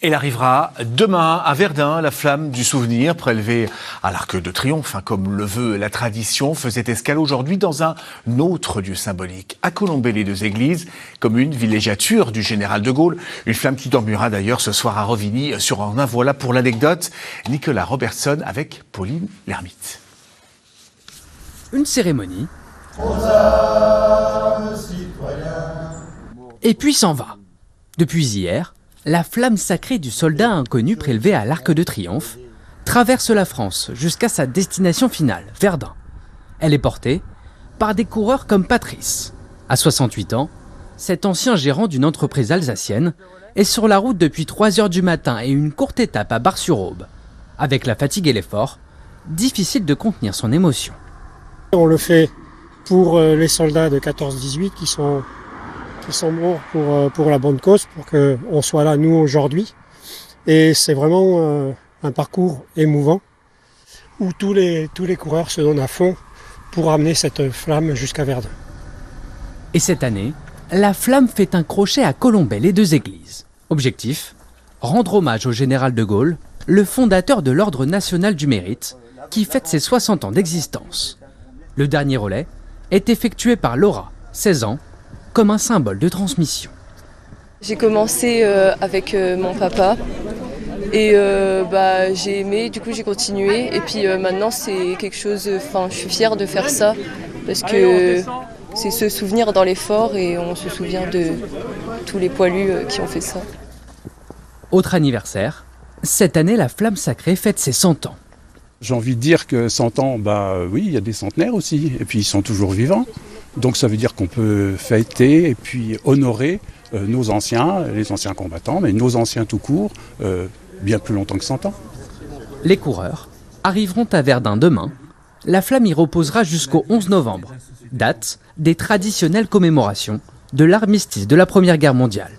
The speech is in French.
Elle arrivera demain à Verdun. La flamme du souvenir prélevée à l'Arc de Triomphe, comme le veut la tradition, faisait escale aujourd'hui dans un autre lieu symbolique, à Colombey-les-Deux-Églises, commune villégiature du général de Gaulle. Une flamme qui dormira d'ailleurs ce soir à Revigny-sur-Ornain. Voilà pour l'anecdote. Nicolas Robertson avec Pauline Lermite. Une cérémonie. Et puis s'en va. Depuis hier, la flamme sacrée du soldat inconnu prélevé à l'Arc de Triomphe traverse la France jusqu'à sa destination finale, Verdun. Elle est portée par des coureurs comme Patrice. À 68 ans, cet ancien gérant d'une entreprise alsacienne est sur la route depuis 3 heures du matin et une courte étape à Bar-sur-Aube. Avec la fatigue et l'effort, difficile de contenir son émotion. On le fait pour les soldats de 14-18 qui sont morts pour la bonne cause, pour qu'on soit là, nous, aujourd'hui. Et c'est vraiment un parcours émouvant où tous les coureurs se donnent à fond pour amener cette flamme jusqu'à Verdun. Et cette année, la flamme fait un crochet à Colombey-les-Deux-Églises. Objectif, rendre hommage au général de Gaulle, le fondateur de l'Ordre national du mérite, qui fête ses 60 ans d'existence. Le dernier relais est effectué par Laura, 16 ans, comme un symbole de transmission. J'ai commencé avec mon papa et j'ai aimé, du coup j'ai continué et puis maintenant c'est quelque chose, je suis fière de faire ça parce que c'est se souvenir dans l'effort et on se souvient de tous les poilus qui ont fait ça. Autre anniversaire, cette année la flamme sacrée fête ses 100 ans. J'ai envie de dire que 100 ans, oui, il y a des centenaires aussi, et puis ils sont toujours vivants. Donc ça veut dire qu'on peut fêter et puis honorer nos anciens, les anciens combattants, mais nos anciens tout court, bien plus longtemps que 100 ans. Les coureurs arriveront à Verdun demain. La flamme y reposera jusqu'au 11 novembre, date des traditionnelles commémorations de l'armistice de la Première Guerre mondiale.